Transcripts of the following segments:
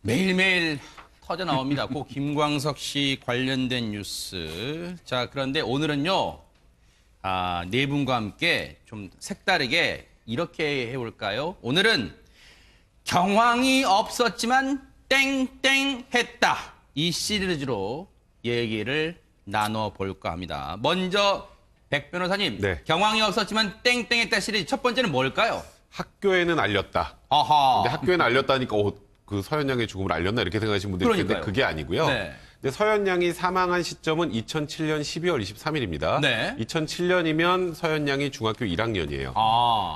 매일매일 터져 나옵니다. 고 김광석 씨 관련된 뉴스. 자, 그런데 오늘은요, 네 분과 함께 좀 색다르게 이렇게 해볼까요? 오늘은 경황이 없었지만 땡땡 했다. 이 시리즈로 얘기를 나눠볼까 합니다. 먼저 백 변호사님, 네. 경황이 없었지만 땡땡 했다 시리즈 첫 번째는 뭘까요? 학교에는 알렸다. 아하. 근데 학교에는 알렸다니까 그 서현 양의 죽음을 알렸나 이렇게 생각하시는 분들이 있는데 그러니까요. 그게 아니고요. 네. 근데 서현 양이 사망한 시점은 2007년 12월 23일입니다. 네. 2007년이면 서현 양이 중학교 1학년이에요.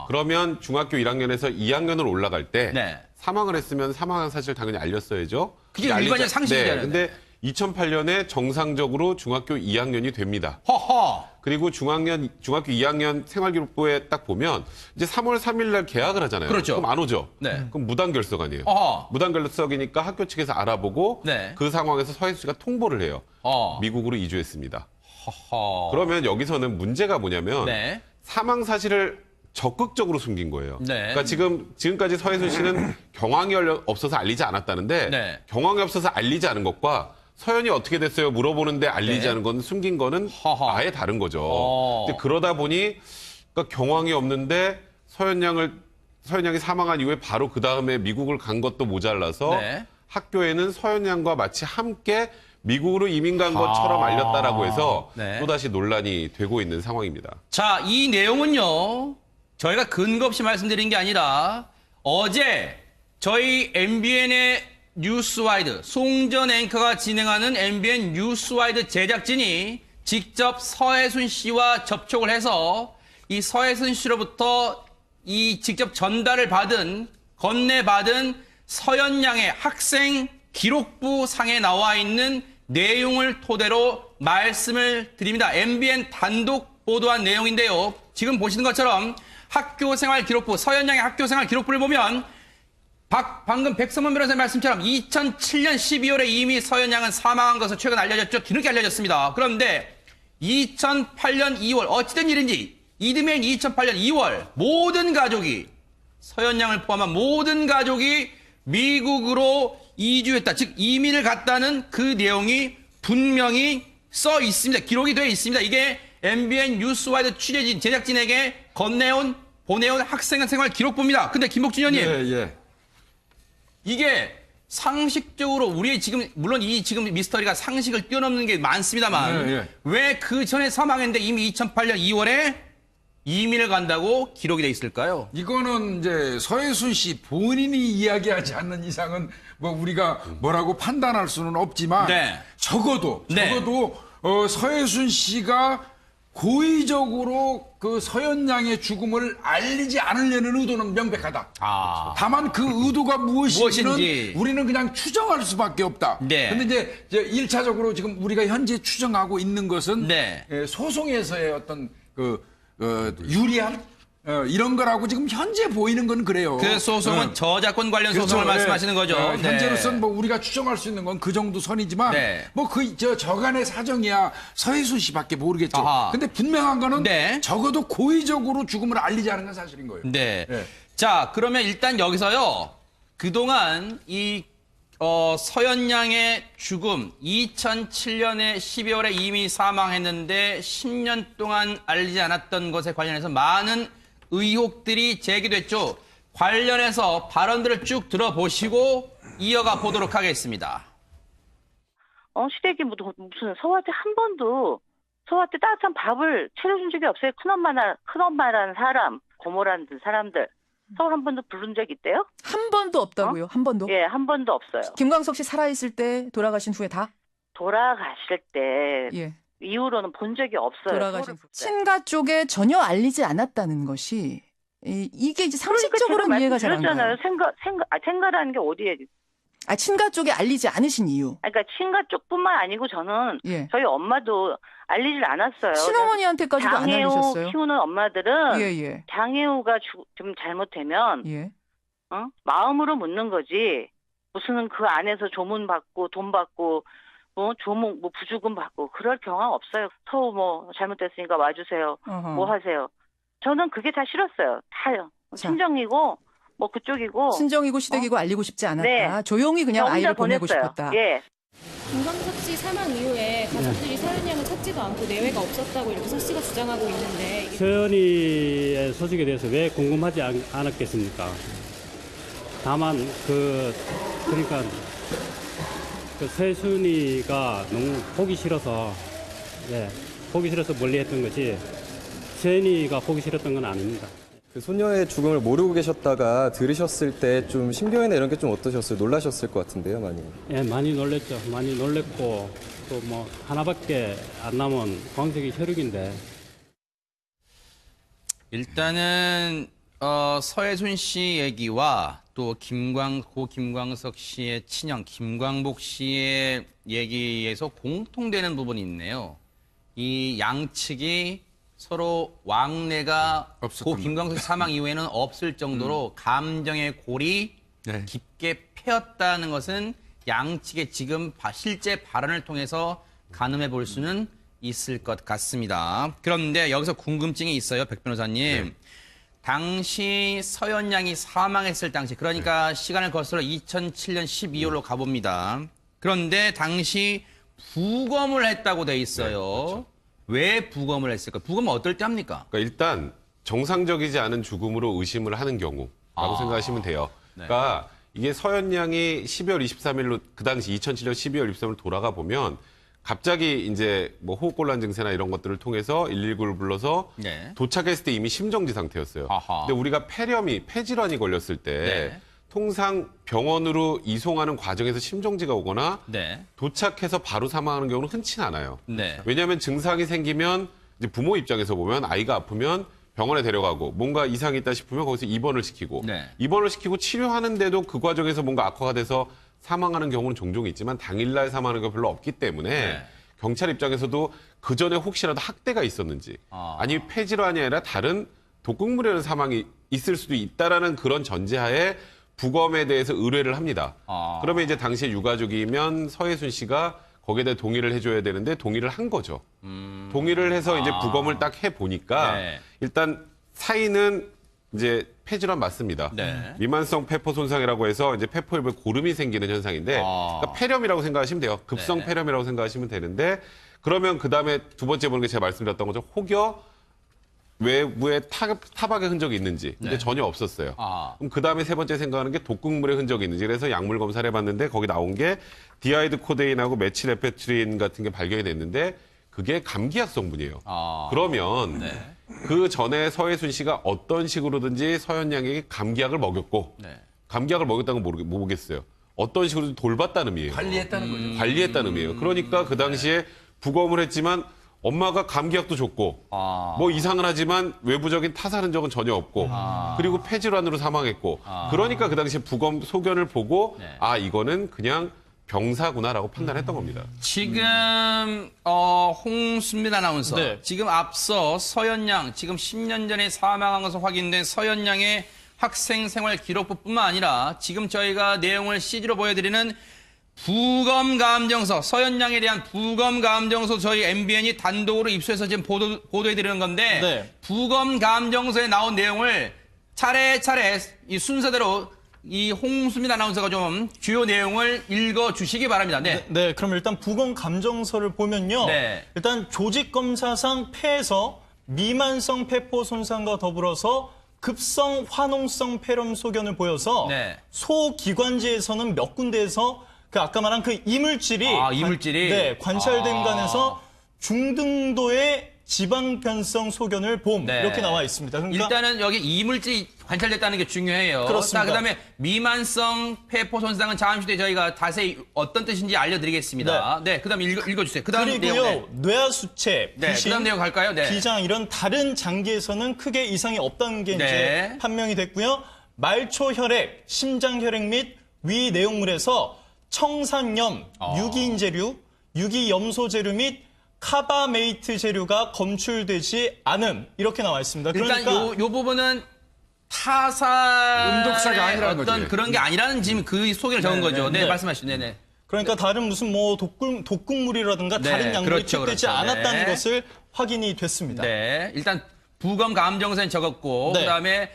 그러면 중학교 1학년에서 2학년으로 올라갈 때 네. 사망을 했으면 사망한 사실 당연히 알렸어야죠. 그게 일반적 상식이잖아요. 네. 근데 2008년에 정상적으로 중학교 2학년이 됩니다. 허허. 그리고 중학교 2학년 생활기록부에 딱 보면 이제 3월 3일 날 개학을 하잖아요. 그렇죠. 그럼 안 오죠. 네. 그럼 무단결석 아니에요. 어허. 무단결석이니까 학교 측에서 알아보고 네. 그 상황에서 서혜수 씨가 통보를 해요. 미국으로 이주했습니다. 허허. 그러면 여기서는 문제가 뭐냐면 네. 사망 사실을 적극적으로 숨긴 거예요. 네. 그러니까 지금까지 서혜수 씨는 경황이 없어서 알리지 않았다는데 네. 경황이 없어서 알리지 않은 것과 서현이 어떻게 됐어요? 물어보는데 알리지 네. 않은 건 숨긴 거는 허허. 아예 다른 거죠. 근데 그러다 보니 그러니까 경황이 없는데 서현 양이 사망한 이후에 바로 그 다음에 미국을 간 것도 모자라서 네. 학교에는 서현 양과 마치 함께 미국으로 이민 간 것처럼 알렸다라고 해서 네. 또다시 논란이 되고 있는 상황입니다. 자, 이 내용은요, 저희가 근거 없이 말씀드린 게 아니라 어제 저희 MBN의 뉴스와이드, 송전 앵커가 진행하는 MBN 뉴스와이드 제작진이 직접 서혜순 씨와 접촉을 해서 이 서혜순 씨로부터 이 직접 건네받은 서현 양의 학생 기록부 상에 나와 있는 내용을 토대로 말씀을 드립니다. MBN 단독 보도한 내용인데요. 지금 보시는 것처럼 학교생활 기록부, 서현 양의 학교생활 기록부를 보면 방금 백성문 변호사의 말씀처럼 2007년 12월에 이미 서현 양은 사망한 것으로 최근 알려졌죠. 뒤늦게 알려졌습니다. 그런데 2008년 2월 어찌된 일인지 이듬해인 2008년 2월 모든 가족이 서현 양을 포함한 모든 가족이 미국으로 이주했다. 즉 이민을 갔다는 그 내용이 분명히 써 있습니다. 기록이 되어 있습니다. 이게 MBN 뉴스와이드 취재진 제작진에게 보내온 학생생활 기록부입니다. 근데 김복준 의원님. 예. 이게 상식적으로 우리 지금 물론 이 지금 미스터리가 상식을 뛰어넘는 게 많습니다만 왜 그 전에 사망했는데 이미 2008년 2월에 이민을 간다고 기록이 돼 있을까요? 이거는 이제 서혜순 씨 본인이 이야기하지 않는 이상은 뭐 우리가 뭐라고 판단할 수는 없지만 네. 적어도 네. 서혜순 씨가 고의적으로 그 서현 양의 죽음을 알리지 않으려는 의도는 명백하다. 다만 그 의도가 무엇인지 우리는 그냥 추정할 수밖에 없다. 네. 근데 이제 1차적으로 지금 우리가 현재 추정하고 있는 것은 네. 소송에서의 어떤 유리함 이런 거라고 지금 현재 보이는 건 그래요. 그 소송은 저작권 관련 그렇죠. 소송을 말씀하시는 거죠. 현재로서는 뭐 우리가 추정할 수 있는 건 그 정도 선이지만 뭐 저간의 사정이야 서혜순 씨밖에 모르겠죠. 근데 분명한 거는 적어도 고의적으로 죽음을 알리지 않은 건 사실인 거예요. 네. 자, 그러면 일단 여기서요. 그동안 서현 양의 죽음 2007년에 12월에 이미 사망했는데 10년 동안 알리지 않았던 것에 관련해서 많은 의혹들이 제기됐죠. 관련해서 발언들을 쭉 들어보시고 이어가 보도록 하겠습니다. 시댁이 무슨 서화한테 서화한테 따뜻한 밥을 차려준 적이 없어요. 큰엄마라는 사람, 고모라는 사람들. 서울 한 번도 부른 적 있대요? 한 번도 없다고요? 한 번도? 예, 한 번도 없어요. 김광석 씨 살아있을 때, 돌아가신 후에 다? 돌아가실 때 예. 이후로는 본 적이 없어요. 돌아가신 후. 친가 쪽에 전혀 알리지 않았다는 것이 이게 이제 상식적으로는 그러니까 이해가 잘 안 가요. 생가라는 게 어디에? 친가 쪽에 알리지 않으신 이유. 그러니까 친가 쪽뿐만 아니고 저는 저희 엄마도 알리질 않았어요. 친어머니한테까지도 안 알리셨어요. 장애우 키우는 엄마들은 장애우가 좀 잘못되면 마음으로 묻는 거지. 무슨 그 안에서 조문 받고 돈 받고 조문 부주금 받고 그럴 경험 없어요. 서우 잘못됐으니까 와주세요. 뭐 하세요. 저는 그게 다 싫었어요. 다요. 친정이고 뭐 그쪽이고. 친정이고 시댁이고 알리고 싶지 않았다. 네. 조용히 그냥 혼자 아이를 보내고 보냈어요. 싶었다. 예. 김광석 씨 사망 이후에 가족들이 서현 양을 찾지도 않고 내외가 없었다고 이렇게 서 씨가 주장하고 있는데 서연이의 소식에 대해서 왜 궁금하지 않았겠습니까? 다만 그러니까 그 세순이가 너무 보기 싫어서 멀리했던 거지 서연이가 보기 싫었던 건 아닙니다. 그 소녀의 죽음을 모르고 계셨다가 들으셨을 때 좀 심경이나 이런 게 좀 어떠셨어요? 놀라셨을 것 같은데요, 많이. 예, 많이 놀랬죠. 많이 놀랬고 또 뭐 하나밖에 안 남은 광석이 혈육인데. 일단은 서혜순 씨 얘기와 또 김광석 씨의 친형 김광복 씨의 얘기에서 공통되는 부분이 있네요. 이 양측이 서로 왕래가 고 김광석 사망 이후에는 없을 정도로 감정의 골이 깊게 패였다는 것은 양측의 지금 실제 발언을 통해서 가늠해 볼 수는 있을 것 같습니다. 그런데 여기서 궁금증이 있어요, 백 변호사님. 당시 서현 양이 사망했을 당시, 그러니까 시간을 거슬러 2007년 12월로 가봅니다. 그런데 당시 부검을 했다고 돼 있어요. 그렇죠. 왜 부검을 했을까? 부검은 어떨 때 합니까? 그러니까 일단 정상적이지 않은 죽음으로 의심을 하는 경우라고 생각하시면 돼요. 그러니까 이게 서현 양이 12월 23일로 그 당시 2007년 12월 23일 돌아가 보면 갑자기 이제 뭐 호흡곤란 증세나 이런 것들을 통해서 119를 불러서 도착했을 때 이미 심정지 상태였어요. 근데 우리가 폐질환이 걸렸을 때 통상 병원으로 이송하는 과정에서 심정지가 오거나 도착해서 바로 사망하는 경우는 흔치는 않아요. 왜냐하면 증상이 생기면 이제 부모 입장에서 보면 아이가 아프면 병원에 데려가고 뭔가 이상이 있다 싶으면 거기서 입원을 시키고 입원을 시키고 치료하는데도 그 과정에서 뭔가 악화가 돼서 사망하는 경우는 종종 있지만 당일날 사망하는 경우가 별로 없기 때문에 경찰 입장에서도 그 전에 혹시라도 학대가 있었는지 아니면 폐질환이 아니라 다른 독극물에 의한 사망이 있을 수도 있다라는 그런 전제하에 부검에 대해서 의뢰를 합니다. 그러면 이제 당시에 유가족이면 서혜순 씨가 거기에 대해 동의를 해줘야 되는데 동의를 한 거죠. 동의를 해서 이제 부검을 딱 해보니까 일단 사인은 이제 폐질환 맞습니다. 미만성 폐포 손상이라고 해서 이제 폐포에 고름이 생기는 현상인데 그러니까 폐렴이라고 생각하시면 돼요. 급성 폐렴이라고 생각하시면 되는데 그러면 그 다음에 두 번째 보는 게 제가 말씀드렸던 거죠. 혹여 외부에 타박의 흔적이 있는지 근데 전혀 없었어요. 그럼 그 다음에 세 번째 생각하는 게 독극물의 흔적이 있는지 그래서 약물 검사를 해봤는데 거기 나온 게 디아이드 코데인하고 메칠에페트린 같은 게 발견이 됐는데 그게 감기약 성분이에요. 그러면 그 전에 서혜순 씨가 어떤 식으로든지 서현 양에게 감기약을 먹였고 감기약을 먹였다는 건 모르겠어요. 어떤 식으로든 돌봤다는 의미예요. 관리했다는 거죠. 관리했다는 의미예요. 그러니까 그 당시에 부검을 했지만 엄마가 감기약도 줬고 뭐 이상은 하지만 외부적인 타살 흔적은 전혀 없고 그리고 폐질환으로 사망했고 그러니까 그 당시에 부검 소견을 보고 이거는 그냥 병사구나라고 판단했던 겁니다. 지금 홍순민 아나운서 지금 앞서 서현 양 지금 10년 전에 사망한 것으로 확인된 서현 양의 학생 생활 기록부뿐만 아니라 지금 저희가 내용을 CG로 보여드리는 부검 감정서, 서현 양에 대한 부검 감정서 저희 MBN이 단독으로 입수해서 지금 보도해드리는 건데 부검 감정서에 나온 내용을 차례차례 이 순서대로 이 홍수민 아나운서가 좀 주요 내용을 읽어주시기 바랍니다. 네, 그럼 일단 부검 감정서를 보면요. 일단 조직검사상 폐에서 미만성 폐포 손상과 더불어서 급성 화농성 폐렴 소견을 보여서 소기관지에서는 몇 군데에서 그 아까 말한 그 이물질이 관찰된 간에서 중등도의 지방 변성 소견을 봄 이렇게 나와 있습니다. 그러니까 일단은 여기 이물질이 관찰됐다는 게 중요해요. 그렇습니다. 그다음에 미만성 폐포 손상은 잠시 뒤에 저희가 자세히 어떤 뜻인지 알려드리겠습니다. 그다음 읽어주세요. 그다음 그리고요 뇌하수체, 비신, 그다음 내용 갈까요? 비장 이런 다른 장기에서는 크게 이상이 없다는 게 이제 판명이 됐고요. 말초 혈액, 심장 혈액 및 위 내용물에서 청산염, 유기인재류, 유기염소 재료 및 카바메이트 재료가 검출되지 않음 이렇게 나와 있습니다. 일단 그러니까 요 부분은 타살 음독사가 아니라는 어떤 거지. 그런 게 아니라는 지금 그 소개를 적은 거죠. 말씀하시죠. 그러니까 다른 무슨 뭐 독극물이라든가 다른 약물이 투입되지 않았다는 것을 확인이 됐습니다. 일단 부검 감정서에 적었고 그다음에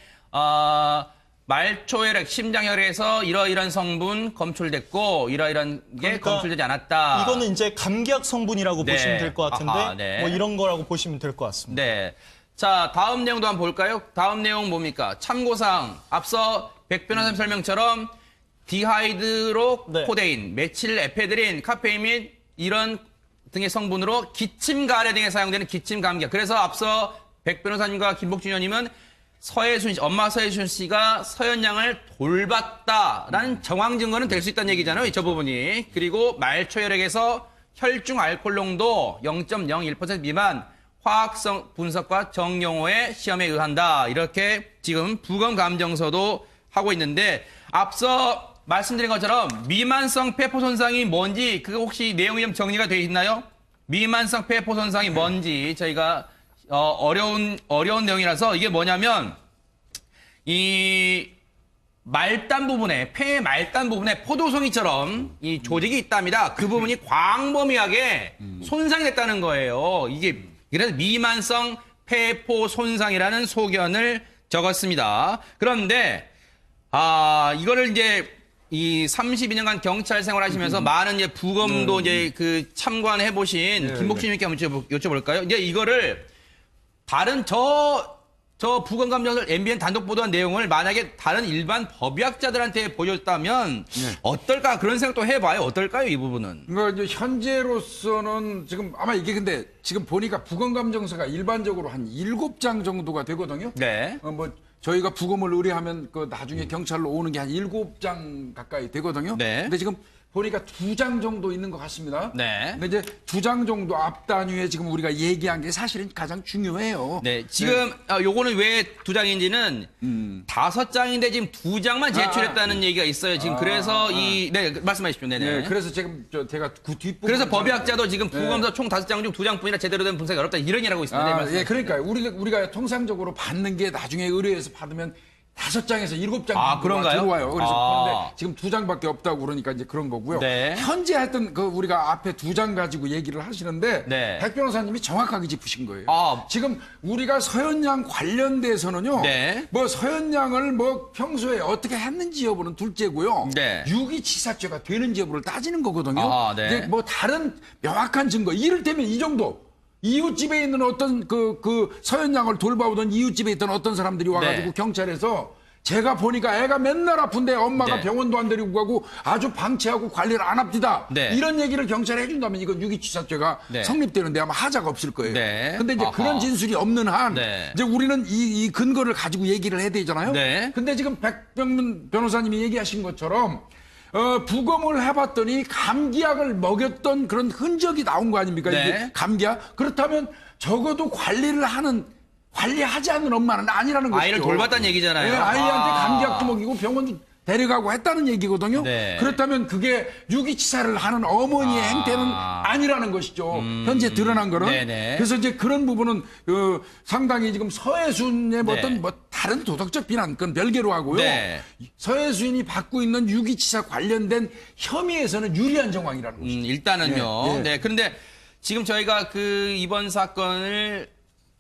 말초혈액, 심장혈액에서 이러이러한 성분 검출됐고 이러이러한 게 그러니까 검출되지 않았다. 이거는 이제 감기약 성분이라고 네. 보시면 될 것 같은데 아하, 네. 뭐 이런 거라고 보시면 될 것 같습니다. 네. 자, 다음 내용도 한번 볼까요? 다음 내용 뭡니까? 참고사항. 앞서 백 변호사님 설명처럼 디하이드로 네. 코데인, 메칠 에페드린, 카페인 및 이런 등의 성분으로 기침 가래 등에 사용되는 기침 감기약. 그래서 앞서 백 변호사님과 김복준 의원님은 엄마 서혜순 씨가 서현 양을 돌봤다라는 정황 증거는 될 수 있다는 얘기잖아요. 저 부분이. 그리고 말초혈액에서 혈중 알코올 농도 0.01% 미만 화학성 분석과 정용호의 시험에 의한다. 이렇게 지금 부검 감정서도 하고 있는데 앞서 말씀드린 것처럼 미만성 폐포 손상이 뭔지 그거 혹시 내용이 좀 정리가 되어 있나요? 미만성 폐포 손상이 뭔지 저희가 어려운 내용이라서 이게 뭐냐면 이 말단 부분에 폐의 말단 부분에 포도송이처럼 이 조직이 있답니다. 그 부분이 광범위하게 손상이 됐다는 거예요. 이게 그래서 미만성 폐포 손상이라는 소견을 적었습니다. 그런데 이거를 이제 이 32년간 경찰 생활하시면서 많은 이제 부검도 이제 그 참관해 보신 김복준님께 한번 여쭤볼까요? 이제 이거를 다른 저 부검 감정을 MBN 단독 보도한 내용을 만약에 다른 일반 법의학자들한테 보여줬다면 어떨까 그런 생각도 해봐요. 어떨까요 이 부분은? 그러니까 이제 현재로서는 지금 아마 이게 근데 지금 보니까 부검 감정서가 일반적으로 한 7장 정도가 되거든요. 네. 뭐 저희가 부검을 의뢰하면 그 나중에 경찰로 오는 게 한 7장 가까이 되거든요. 네. 근데 지금 보니까 2장 정도 있는 것 같습니다. 네. 근데 이제 2장 정도 앞 단위에 지금 우리가 얘기한 게 사실은 가장 중요해요. 네. 지금 요거는 왜 2장인지는 5장인데 지금 2장만 제출했다는 얘기가 있어요. 지금 그래서 네, 말씀하십시오. 네네. 네, 그래서 지금 제가 그 뒷부분 그래서 법의학자도 지금 부검서 총 5장 중 2장뿐이나 제대로 된 분석이 어렵다 이런 얘기를 하고 있습니다. 네, 예, 그러니까 우리가 통상적으로 받는 게 나중에 의뢰해서 받으면 5장에서 7장 정도가 그런가요? 들어와요. 그래서 그런데 지금 2장밖에 없다고 그러니까 이제 그런 거고요. 네. 현재 하여튼 그 우리가 앞에 2장 가지고 얘기를 하시는데 네. 백 변호사님이 정확하게 짚으신 거예요. 아. 지금 우리가 서현 양 관련돼서는요. 네. 뭐 서현 양을 뭐 평소에 어떻게 했는지 여부는 둘째고요. 네. 유기치사죄가 되는지 여부를 따지는 거거든요. 네. 근데 뭐 다른 명확한 증거 이를테면 이 정도. 이웃집에 있는 어떤 그 서현 양을 돌봐오던 이웃집에 있던 어떤 사람들이 와가지고 네. 경찰에서 제가 보니까 애가 맨날 아픈데 엄마가 네. 병원도 안 데리고 가고 아주 방치하고 관리를 안 합디다. 네. 이런 얘기를 경찰에 해준다면 이건 유기치사죄가 네. 성립되는데 아마 하자가 없을 거예요. 네. 근데 이제 아하. 그런 진술이 없는 한 네. 이제 우리는 이 근거를 가지고 얘기를 해야 되잖아요. 네. 근데 지금 백병문 변호사님이 얘기하신 것처럼 부검을 해봤더니 감기약을 먹였던 그런 흔적이 나온 거 아닙니까? 네. 이게 감기약? 그렇다면 적어도 관리하지 않는 엄마는 아니라는 것이죠. 아이를 돌봤다는 얘기잖아요. 네, 아이한테 감기약도 먹이고 병원도 데려가고 했다는 얘기거든요. 네. 그렇다면 그게 유기치사를 하는 어머니의 행태는 아니라는 것이죠. 현재 드러난 거는. 네네. 그래서 이제 그런 부분은 상당히 지금 서혜순의 네. 어떤 뭐 다른 도덕적 비난 그건 별개로 하고요. 네. 서혜순이 받고 있는 유기치사 관련된 혐의에서는 유리한 정황이라는 것이죠. 일단은요. 네, 네. 네. 그런데 지금 저희가 그 이번 사건을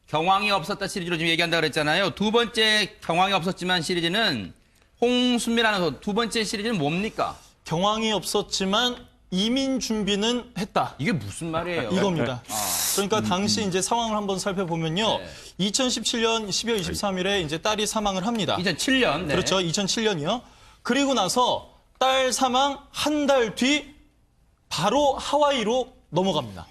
경황이 없었다 시리즈로 지금 얘기한다 그랬잖아요. 두 번째 경황이 없었지만 시리즈는 홍순민 아나운서 두 번째 시리즈는 뭡니까? 경황이 없었지만 이민 준비는 했다. 이게 무슨 말이에요? 이겁니다. 그러니까 당시 이제 상황을 한번 살펴보면요. 2017년 12월 23일에 이제 딸이 사망을 합니다. 2007년. 네. 그렇죠. 2007년이요. 그리고 나서 딸 사망 한 달 뒤 바로 하와이로 넘어갑니다.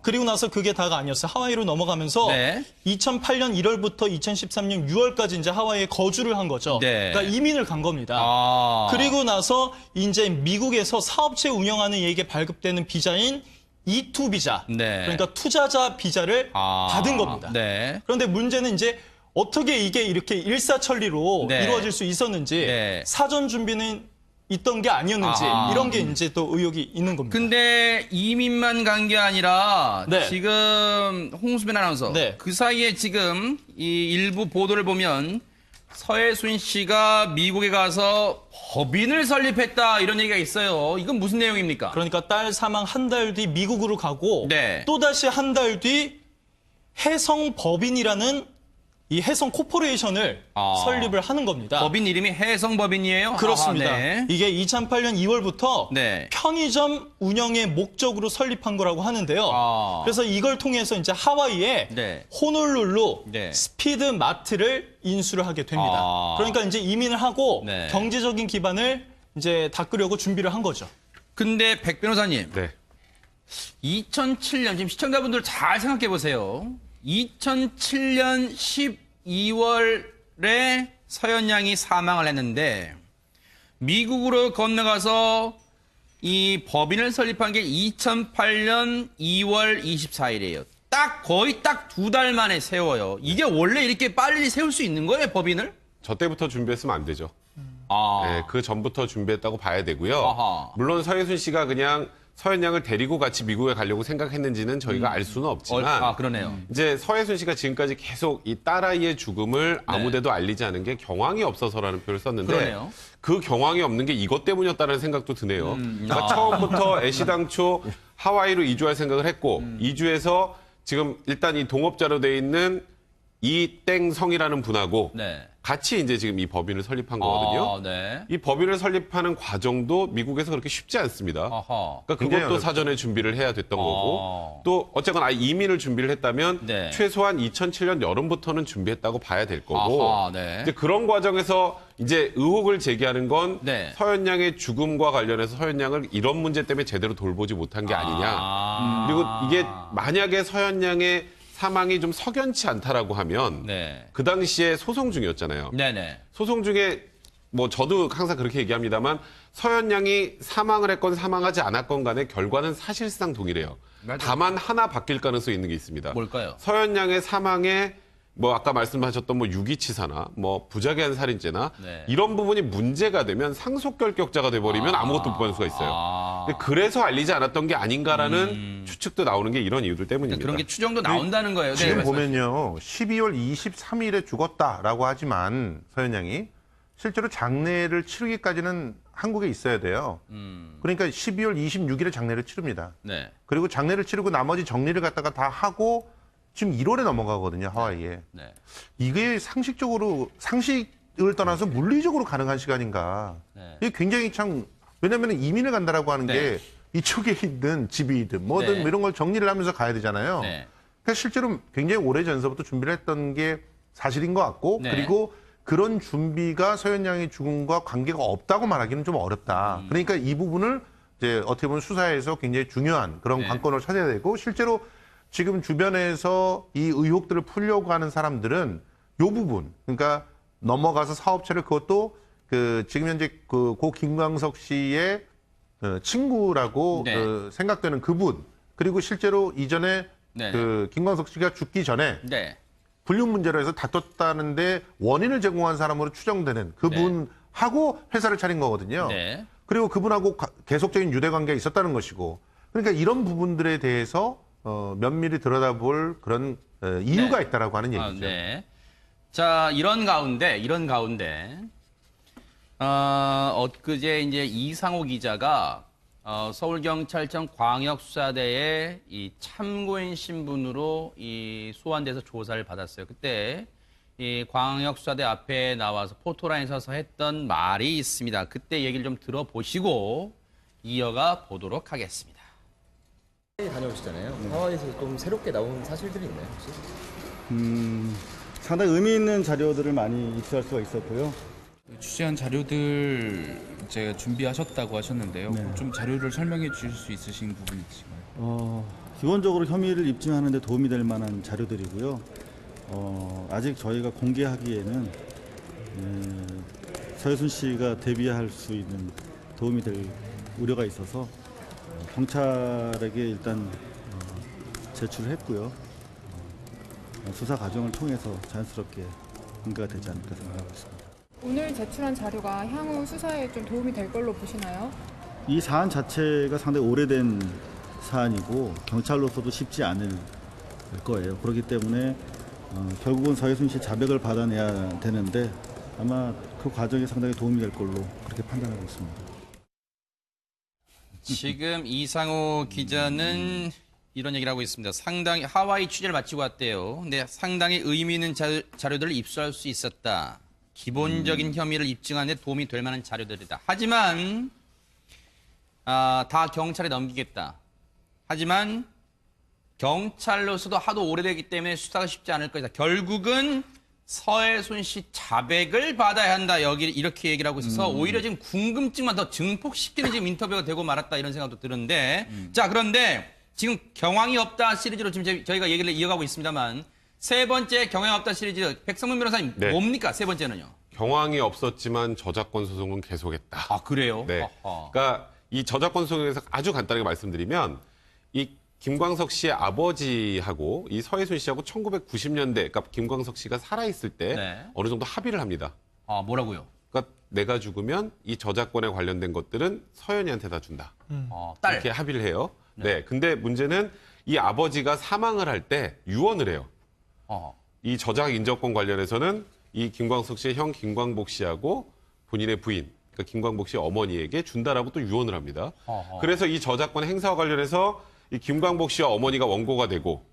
그리고 나서 그게 다가 아니었어요. 하와이로 넘어가면서 네. 2008년 1월부터 2013년 6월까지 이제 하와이에 거주를 한 거죠. 네. 그러니까 이민을 간 겁니다. 그리고 나서 이제 미국에서 사업체 운영하는 이에게 발급되는 비자인 E2 비자. 네. 그러니까 투자자 비자를 받은 겁니다. 네. 그런데 문제는 이제 어떻게 이게 이렇게 일사천리로 네. 이루어질 수 있었는지 네. 사전 준비는 있던 게 아니었는지 이런 게 이제 또 의혹이 있는 겁니다. 근데 이민만 간 게 아니라 네. 지금 홍수빈 아나운서 네. 그 사이에 지금 이 일부 보도를 보면 서혜순 씨가 미국에 가서 법인을 설립했다 이런 얘기가 있어요. 이건 무슨 내용입니까? 그러니까 딸 사망 한 달 뒤 미국으로 가고 네. 또다시 한 달 뒤 해성법인이라는 이 해성 코퍼레이션을 설립을 하는 겁니다. 법인 이름이 해성법인이에요? 그렇습니다. 네. 이게 2008년 2월부터 네. 편의점 운영의 목적으로 설립한 거라고 하는데요. 그래서 이걸 통해서 이제 하와이에 네. 호놀룰루 네. 스피드 마트를 인수를 하게 됩니다. 그러니까 이제 이민을 하고 네. 경제적인 기반을 이제 닦으려고 준비를 한 거죠. 근데 백 변호사님, 네. 2007년 지금 시청자분들 잘 생각해 보세요. 2007년 12월에 서현양이 사망을 했는데 미국으로 건너가서 이 법인을 설립한 게 2008년 2월 24일이에요. 거의 딱 2달 만에 세워요. 이게 원래 이렇게 빨리 세울 수 있는 거예요, 법인을? 저 때부터 준비했으면 안 되죠. 네, 그 전부터 준비했다고 봐야 되고요. 아하. 물론 서예순 씨가 그냥 서현양을 데리고 같이 미국에 가려고 생각했는지는 저희가 알 수는 없지만 그러네요. 이제 서예순 씨가 지금까지 계속 이 딸아이의 죽음을 아무데도 알리지 않은 게 경황이 없어서라는 표현을 썼는데 그러네요. 그 경황이 없는 게 이것 때문이었다는 생각도 드네요. 그러니까 처음부터 애시당초 하와이로 이주할 생각을 했고 이주해서 지금 일단 이 동업자로 돼 있는 이땡성이라는 분하고 네. 같이 이제 지금 이 법인을 설립한 거거든요. 네. 이 법인을 설립하는 과정도 미국에서 그렇게 쉽지 않습니다. 그러니까 그것도 사전에 준비를 해야 됐던 거고 또 어쨌거나 이민을 준비를 했다면 네. 최소한 2007년 여름부터는 준비했다고 봐야 될 거고 네. 이제 그런 과정에서 이제 의혹을 제기하는 건 네. 서현양의 죽음과 관련해서 서현양을 이런 문제 때문에 제대로 돌보지 못한 게 아니냐. 그리고 이게 만약에 서현양의 사망이 좀 석연치 않다라고 하면 네. 그 당시에 소송 중이었잖아요. 네네. 소송 중에 뭐 저도 항상 그렇게 얘기합니다만 서현양이 사망을 했건 사망하지 않았건 간에 결과는 사실상 동일해요. 맞아요. 다만 하나 바뀔 가능성이 있는 게 있습니다. 뭘까요? 서현양의 사망에 뭐 아까 말씀하셨던 뭐 유기치사나 뭐 부작위한 살인죄나 네. 이런 부분이 문제가 되면 상속결격자가 돼버리면 아무것도 못 받을 수가 있어요. 그래서 알리지 않았던 게 아닌가라는 추측도 나오는 게 이런 이유들 때문입니다. 그런 게 추정도 나온다는 거예요. 지금 네, 보면요. 12월 23일에 죽었다라고 하지만 서현양이 실제로 장례를 치르기까지는 한국에 있어야 돼요. 그러니까 12월 26일에 장례를 치릅니다. 네. 그리고 장례를 치르고 나머지 정리를 갖다가 다 하고 지금 1월에 넘어가거든요, 하와이에. 네. 이게 상식을 떠나서 물리적으로 가능한 시간인가. 네. 이게 굉장히 참, 왜냐면 이민을 간다라고 하는 네. 게 이쪽에 있는 집이든 뭐든 네. 뭐 이런 걸 정리를 하면서 가야 되잖아요. 네. 그러니까 실제로 굉장히 오래 전서부터 준비를 했던 게 사실인 것 같고 네. 그리고 그런 준비가 서현양의 죽음과 관계가 없다고 말하기는 좀 어렵다. 그러니까 이 부분을 이제 어떻게 보면 수사에서 굉장히 중요한 그런 네. 관건을 찾아야 되고 실제로 지금 주변에서 이 의혹들을 풀려고 하는 사람들은 요 부분, 그러니까 넘어가서 사업체를 그것도 그 지금 현재 고 김광석 씨의 친구라고 네. 생각되는 그분, 그리고 실제로 이전에 네. 그 김광석 씨가 죽기 전에 네. 불륜 문제로 해서 다퉜다는데 원인을 제공한 사람으로 추정되는 그분하고 회사를 차린 거거든요. 네. 그리고 그분하고 계속적인 유대 관계가 있었다는 것이고, 그러니까 이런 부분들에 대해서 면밀히 들여다볼 그런 이유가 네. 있다라고 하는 얘기죠. 네. 자, 이런 가운데 엊그제 이제 이상호 기자가 서울경찰청 광역수사대에 이 참고인 신분으로 이 소환돼서 조사를 받았어요. 그때 이 광역수사대 앞에 나와서 포토라인 서서 했던 말이 있습니다. 그때 얘기를 좀 들어보시고 이어가 보도록 하겠습니다. 다녀오시잖아요. 하와이에서 좀 새롭게 나온 사실들이 있나요, 혹시? 상당히 의미 있는 자료들을 많이 입수할 수가 있었고요. 취재한 자료들 제가 준비하셨다고 하셨는데요. 네. 좀 자료를 설명해 주실 수 있으신 부분이 있을까요? 기본적으로 혐의를 입증하는 데 도움이 될 만한 자료들이고요. 아직 저희가 공개하기에는 서예순 씨가 대비할 수 있는 도움이 될 우려가 있어서 경찰에게 일단 제출을 했고요. 수사 과정을 통해서 자연스럽게 공개가 되지 않을까 생각하고 있습니다. 오늘 제출한 자료가 향후 수사에 좀 도움이 될 걸로 보시나요? 이 사안 자체가 상당히 오래된 사안이고 경찰로서도 쉽지 않을 거예요. 그렇기 때문에 결국은 서예순 씨 자백을 받아내야 되는데 아마 그 과정이 상당히 도움이 될 걸로 그렇게 판단하고 있습니다. 지금 이상호 기자는 이런 얘기를 하고 있습니다. 상당히 하와이 취재를 마치고 왔대요. 근데 상당히 의미 있는 자료들을 입수할 수 있었다. 기본적인 혐의를 입증하는 데 도움이 될 만한 자료들이다. 하지만 다 경찰에 넘기겠다. 하지만 경찰로서도 하도 오래되기 때문에 수사가 쉽지 않을 것이다. 결국은 서해순 씨 자백을 받아야 한다. 이렇게 얘기를 하고 있어서 오히려 지금 궁금증만 더 증폭시키는 지금 인터뷰가 되고 말았다. 이런 생각도 드는데 자, 그런데 지금 경황이 없다 시리즈로 지금 저희가 얘기를 이어가고 있습니다만 세 번째 경황이 없다 시리즈 백성문 변호사님 네. 뭡니까? 세 번째는요. 경황이 없었지만 저작권 소송은 계속했다. 아, 그래요? 네. 그러니까 이 저작권 소송에서 아주 간단하게 말씀드리면 이 김광석 씨의 아버지하고 이 서해순 씨하고 1990년대, 그러니까 김광석 씨가 살아있을 때 네. 어느 정도 합의를 합니다. 아, 뭐라고요? 그러니까 내가 죽으면 이 저작권에 관련된 것들은 서연이한테 다 준다. 딸. 이렇게 합의를 해요. 네. 근데 문제는 이 아버지가 사망을 할 때 유언을 해요. 이 저작 인정권 관련해서는 이 김광석 씨의 형 김광복 씨하고 본인의 부인, 그러니까 김광복 씨의 어머니에게 준다라고 또 유언을 합니다. 그래서 이 저작권 행사와 관련해서 이 김광복 씨와 어머니가 원고가 되고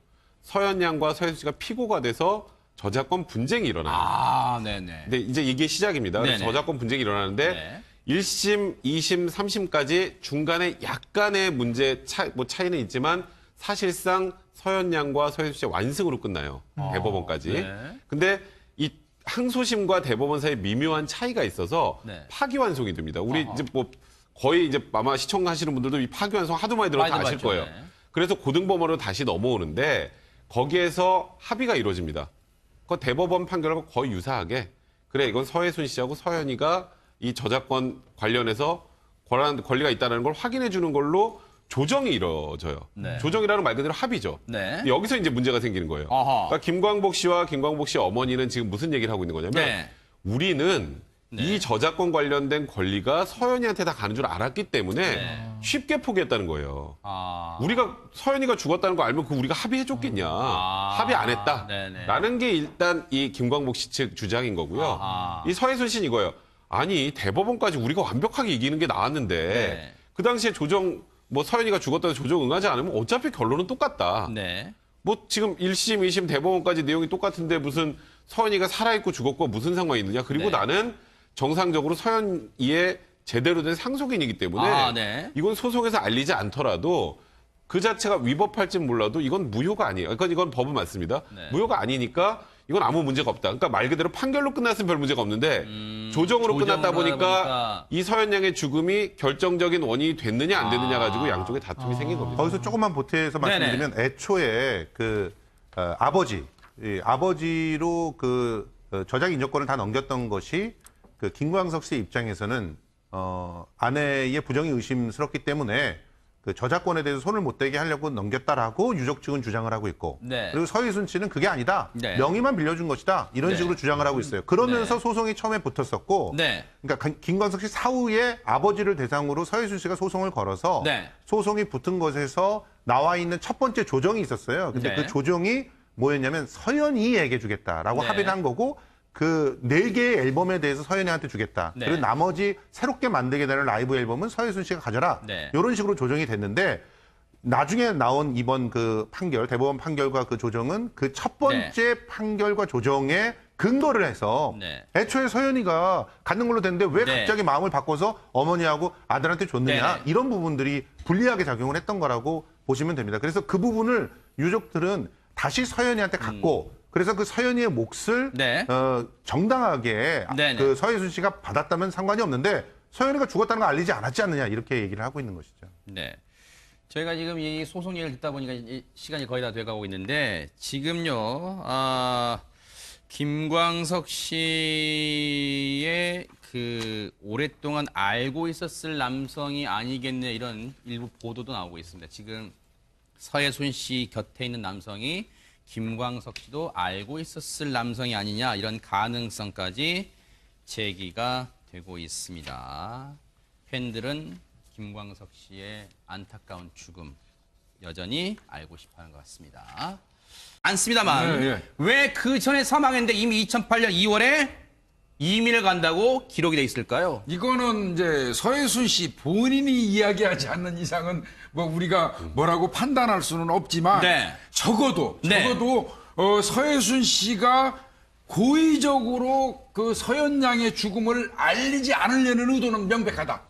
서현 양과 서해순 씨가 피고가 돼서 저작권 분쟁이 일어나요. 아, 네네. 근데 이제 이게 시작입니다. 그래서 저작권 분쟁이 일어나는데 네. 1심, 2심, 3심까지 중간에 약간의 차이는 있지만 사실상 서현 양과 서해순 씨의 완승으로 끝나요. 대법원까지. 네. 근데 이 항소심과 대법원 사이에 미묘한 차이가 있어서 파기환송이 됩니다. 우리 이제 뭐 거의 이제 아마 시청하시는 분들도 이 파기환송 하도 많이 들어서 다 아실 거예요. 그래서 고등법원으로 다시 넘어오는데 거기에서 합의가 이루어집니다. 그 대법원 판결하고 거의 유사하게 그래 이건 서해순 씨하고 서현이가 이 저작권 관련해서 권리가 있다는 걸 확인해 주는 걸로 조정이 이루어져요. 네. 조정이라는 말 그대로 합의죠. 네. 여기서 이제 문제가 생기는 거예요. 그러니까 김광복 씨와 김광복 씨 어머니는 지금 무슨 얘기를 하고 있는 거냐면 우리는 이 저작권 관련된 권리가 서현이한테 다 가는 줄 알았기 때문에 쉽게 포기했다는 거예요. 우리가 서현이가 죽었다는 거 알면 우리가 합의해줬겠냐. 합의 안 했다. 라는 게 일단 이 김광복 씨 측 주장인 거고요. 이 서해순 씨는 이거예요. 아니 대법원까지 우리가 완벽하게 이기는 게 나왔는데 그 당시에 조정 뭐 서현이가 죽었다고 조정 응하지 않으면 어차피 결론은 똑같다. 뭐 지금 1심, 2심 대법원까지 내용이 똑같은데 무슨 서현이가 살아있고 죽었고 무슨 상관이 있느냐. 그리고 나는 정상적으로 서현이의 제대로 된 상속인이기 때문에 이건 소송에서 알리지 않더라도 그 자체가 위법할진 몰라도 이건 무효가 아니에요. 그러니까 이건 법은 맞습니다. 무효가 아니니까 이건 아무 문제가 없다. 그러니까 말 그대로 판결로 끝났으면 별 문제가 없는데 조정으로 끝났다 보니까 이 서현 양의 죽음이 결정적인 원인이 됐느냐 안 됐느냐 가지고 양쪽에 다툼이 생긴 겁니다. 거기서 조금만 보태서 말씀드리면 애초에 그 아버지로 그 저작 인정권을 다 넘겼던 것이 그 김광석 씨 입장에서는 아내의 부정이 의심스럽기 때문에 그 저작권에 대해서 손을 못 대게 하려고 넘겼다라고 유족 측은 주장을 하고 있고 그리고 서해순 씨는 그게 아니다. 명의만 빌려준 것이다. 이런 식으로 주장을 하고 있어요. 그러면서 소송이 처음에 붙었었고 그러니까 김광석 씨 사후에 아버지를 대상으로 서해순 씨가 소송을 걸어서 소송이 붙은 것에서 나와 있는 첫 번째 조정이 있었어요. 근데 그 조정이 뭐였냐면 서현이에게 주겠다라고 합의를 한 거고 그 4개의 앨범에 대해서 서현이한테 주겠다. 그리고 나머지 새롭게 만들게 되는 라이브 앨범은 서해순 씨가 가져라. 이런 식으로 조정이 됐는데 나중에 나온 이번 그 판결, 대법원 판결과 그 조정은 그 첫 번째 판결과 조정에 근거를 해서 애초에 서현이가 갖는 걸로 됐는데 왜 갑자기 마음을 바꿔서 어머니하고 아들한테 줬느냐. 이런 부분들이 불리하게 작용을 했던 거라고 보시면 됩니다. 그래서 그 부분을 유족들은 다시 서현이한테 갖고 그래서 그 서현이의 몫을 정당하게 그 서해순 씨가 받았다면 상관이 없는데 서현이가 죽었다는 걸 알리지 않았지 않느냐 이렇게 얘기를 하고 있는 것이죠. 네. 저희가 지금 이 소송 얘기를 듣다 보니까 시간이 거의 다 돼가고 있는데 지금요 김광석 씨의 그 오랫동안 알고 있었을 남성이 아니겠네 이런 일부 보도도 나오고 있습니다. 지금 서해순 씨 곁에 있는 남성이 김광석 씨도 알고 있었을 남성이 아니냐 이런 가능성까지 제기가 되고 있습니다. 팬들은 김광석 씨의 안타까운 죽음 여전히 알고 싶어하는 것 같습니다. 않습니다만 왜 그 전에 사망했는데 이미 2008년 2월에 이민을 간다고 기록이 돼 있을까요? 이거는 이제 서해순 씨 본인이 이야기하지 않는 이상은 뭐 우리가 뭐라고 판단할 수는 없지만 네. 적어도 네. 서해순 씨가 고의적으로 그 서현양의 죽음을 알리지 않으려는 의도는 명백하다.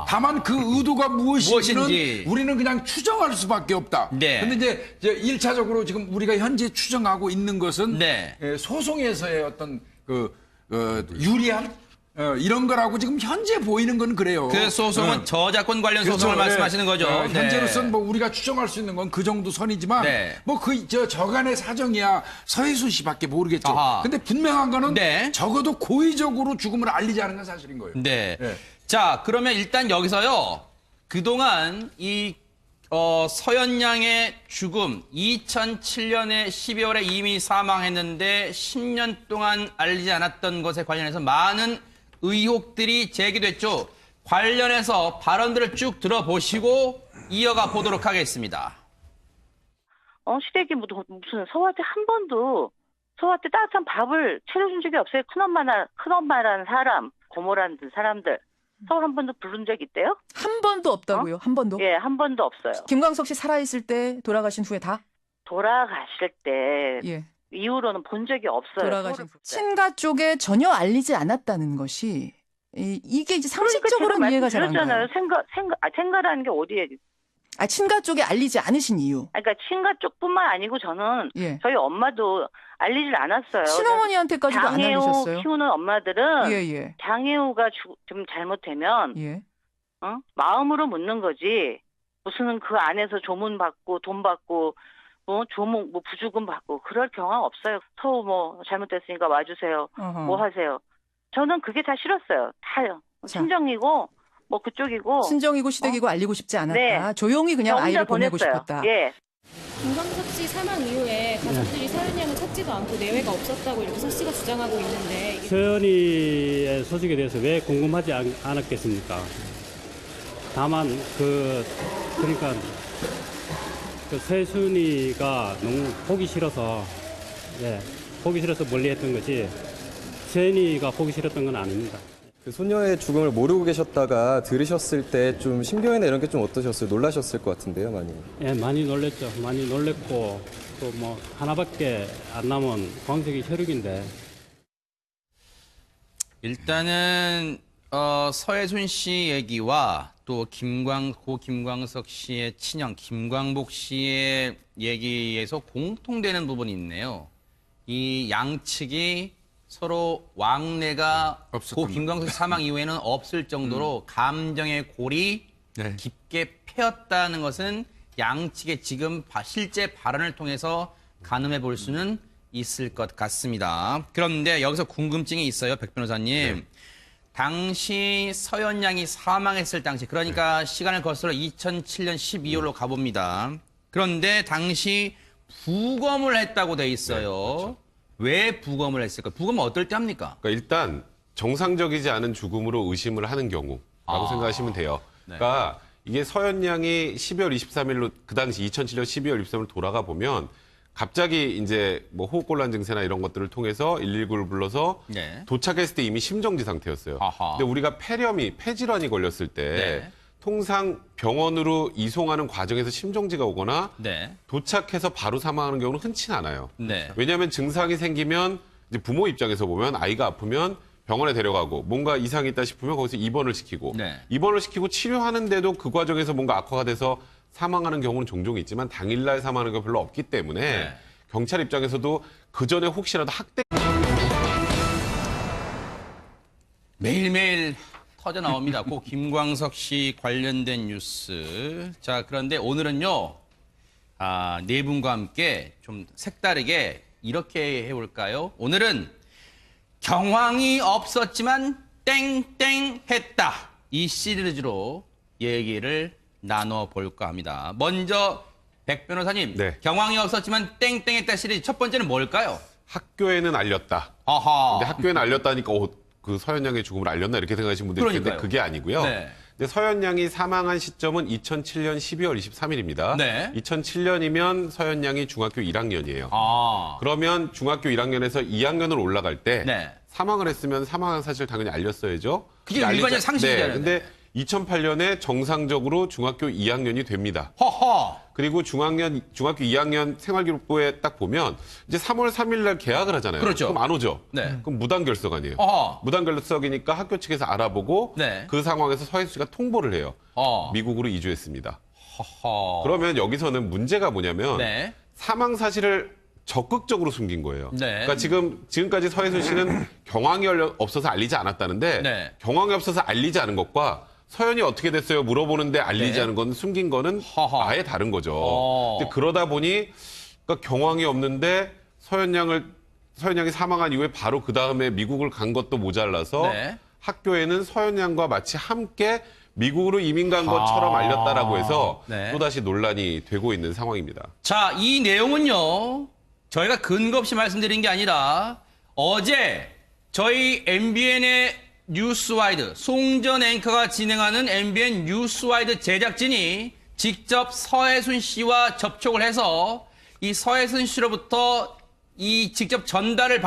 다만 그 의도가 무엇인지 우리는 그냥 추정할 수밖에 없다. 네. 근데 이제 1차적으로 지금 우리가 현재 추정하고 있는 것은 네. 소송에서의 어떤 유리함? 이런 거라고 지금 현재 보이는 건 그래요. 그 소송은 저작권 관련 소송을 말씀하시는 거죠. 현재로서는 뭐 우리가 추정할 수 있는 건 그 정도 선이지만 뭐 저간의 사정이야 서해순 씨밖에 모르겠죠. 근데 분명한 거는 적어도 고의적으로 죽음을 알리지 않은 건 사실인 거예요. 네. 자, 그러면 일단 여기서요. 그동안 이 서현양의 죽음 2007년에 12월에 이미 사망했는데 10년 동안 알리지 않았던 것에 관련해서 많은 의혹들이 제기됐죠. 관련해서 발언들을 쭉 들어보시고 이어가 보도록 하겠습니다. 시댁이 무슨 서우한테 한 번도 서우한테 따뜻한 밥을 차려준 적이 없어요. 큰엄마라는 사람, 고모라는 사람들. 서우 한 번도 부른 적 있대요? 한 번도 없다고요? 한 번도? 예, 한 번도 없어요. 김광석 씨 살아있을 때, 돌아가신 후에 다? 돌아가실 때 이후로는 본 적이 없어요. 돌아가신 후. 친가 쪽에 전혀 알리지 않았다는 것이 이게 이제 상식적으로는 이해가 잘 안 가요. 생가라는 게 어디에? 친가 쪽에 알리지 않으신 이유. 그러니까 친가 쪽뿐만 아니고 저는 저희 엄마도 알리질 않았어요. 친어머니한테까지도 안 알리셨어요? 장애우 키우는 엄마들은 장애우가 좀 잘못되면 마음으로 묻는 거지. 무슨 그 안에서 조문 받고 돈 받고 조문 부주금 받고 그럴 경우가 없어요. 서우 잘못됐으니까 와주세요. 뭐 하세요. 저는 그게 다 싫었어요. 다요. 친정이고 그쪽이고 친정이고 시댁이고 알리고 싶지 않았다. 조용히 그냥 아이를 보내고 싶었다. 김광석 씨 사망 이후에 가족들이 서현양을 찾지도 않고 내외가 없었다고 이렇게 서 씨가 주장하고 있는데 서현이의 소식에 대해서 왜 궁금하지 않았겠습니까? 다만 그러니까 서순이가 너무 보기 싫어서 멀리했던 거지 서현이가 보기 싫었던 건 아닙니다. 그 소녀의 죽음을 모르고 계셨다가 들으셨을 때 좀 심경이나 이런 게 좀 어떠셨어요? 놀라셨을 것 같은데요, 많이. 많이 놀랬죠. 많이 놀랬고 또 하나밖에 안 남은 광석이 혈육인데. 일단은 서해순 씨 얘기와 또 고 김광석 씨의 친형 김광복 씨의 얘기에서 공통되는 부분이 있네요. 이 양측이 서로 왕래가 고 김광석 사망 이후에는 없을 정도로 감정의 골이 깊게 패였다는 것은 양측의 지금 실제 발언을 통해서 가늠해 볼 수는 있을 것 같습니다. 그런데 여기서 궁금증이 있어요, 백 변호사님. 당시 서현양이 사망했을 당시, 그러니까 시간을 거슬러 2007년 12월로 가봅니다. 그런데 당시 부검을 했다고 돼 있어요. 왜 부검을 했을까요? 부검은 어떨 때 합니까? 그러니까 일단 정상적이지 않은 죽음으로 의심을 하는 경우라고 생각하시면 돼요. 그러니까 이게 서현양이 12월 23일로 그 당시 2007년 12월 23일 돌아가 보면 갑자기 이제 호흡곤란 증세나 이런 것들을 통해서 119를 불러서 도착했을 때 이미 심정지 상태였어요. 근데 우리가 폐질환이 걸렸을 때 통상 병원으로 이송하는 과정에서 심정지가 오거나 도착해서 바로 사망하는 경우는 흔치 않아요. 왜냐하면 증상이 생기면 이제 부모 입장에서 보면 아이가 아프면 병원에 데려가고 뭔가 이상이 있다 싶으면 거기서 입원을 시키고 입원을 시키고 치료하는데도 그 과정에서 뭔가 악화가 돼서 사망하는 경우는 종종 있지만 당일날 사망하는 경우가 별로 없기 때문에 경찰 입장에서도 그 전에 혹시라도 학대 매일매일 터져 나옵니다. 고 김광석 씨 관련된 뉴스. 자, 그런데 오늘은요, 네 분과 함께 좀 색다르게 이렇게 해볼까요? 오늘은 경황이 없었지만 땡땡했다. 이 시리즈로 얘기를 나눠볼까 합니다. 먼저 백 변호사님, 경황이 없었지만 땡땡했다 시리즈 첫 번째는 뭘까요? 학교에는 알렸다. 근데 학교에는 알렸다니까 그 서현양의 죽음을 알렸나 이렇게 생각하시는 분들이 있는데 그게 아니고요. 근데 서현 양이 사망한 시점은 2007년 12월 23일입니다. 네. 2007년이면 서현 양이 중학교 1학년이에요. 그러면 중학교 1학년에서 2학년으로 올라갈 때 사망을 했으면 사망한 사실 당연히 알렸어야죠. 그게 일반적 상식이잖아요. 근데 2008년에 정상적으로 중학교 2학년이 됩니다. 그리고 중학교 2학년 생활기록부에 딱 보면 이제 3월 3일 날 개학을 하잖아요. 그렇죠. 그럼 안 오죠. 네. 그럼 무단결석 아니에요. 무단결석이니까 학교 측에서 알아보고 그 상황에서 서혜순 씨가 통보를 해요. 미국으로 이주했습니다. 그러면 여기서는 문제가 뭐냐면 사망 사실을 적극적으로 숨긴 거예요. 그러니까 지금까지 서혜순 씨는 경황이 없어서 알리지 않았다는데 경황이 없어서 알리지 않은 것과 서현이 어떻게 됐어요? 물어보는데 알리지 않은 건 숨긴 거는 아예 다른 거죠. 근데 그러다 보니 그러니까 경황이 없는데 서현 양이 사망한 이후에 바로 그 다음에 미국을 간 것도 모자라서 학교에는 서현 양과 마치 함께 미국으로 이민 간 것처럼 알렸다라고 해서 또다시 논란이 되고 있는 상황입니다. 자, 이 내용은요. 저희가 근거 없이 말씀드린 게 아니라 어제 저희 MBN의 뉴스와이드, 송전 앵커가 진행하는 MBN 뉴스와이드 제작진이 직접 서혜순 씨와 접촉을 해서 이 서혜순 씨로부터 이 직접 전달을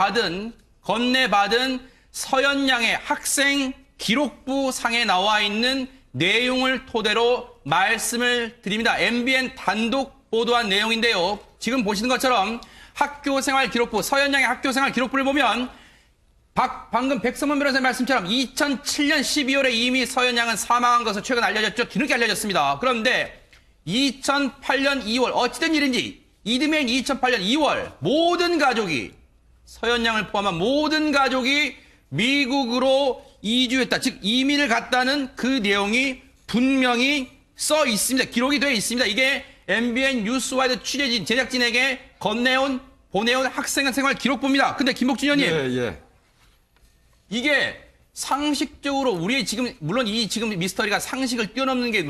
건네받은 서현 양의 학생 기록부 상에 나와 있는 내용을 토대로 말씀을 드립니다. MBN 단독 보도한 내용인데요. 지금 보시는 것처럼 학교생활 기록부, 서현 양의 학교생활 기록부를 보면 방금 백성문 변호사의 말씀처럼 2007년 12월에 이미 서현 양은 사망한 것으로 최근 알려졌죠. 뒤늦게 알려졌습니다. 그런데 2008년 2월 어찌된 일인지 이듬해인 2008년 2월 모든 가족이 서현 양을 포함한 모든 가족이 미국으로 이주했다. 즉 이민을 갔다는 그 내용이 분명히 써 있습니다. 기록이 되어 있습니다. 이게 MBN 뉴스와이드 취재진 제작진에게 보내온 학생생활 기록부입니다. 근데 김복준 의원님 이게 상식적으로 우리의 지금 물론 이 지금 미스터리가 상식을 뛰어넘는 게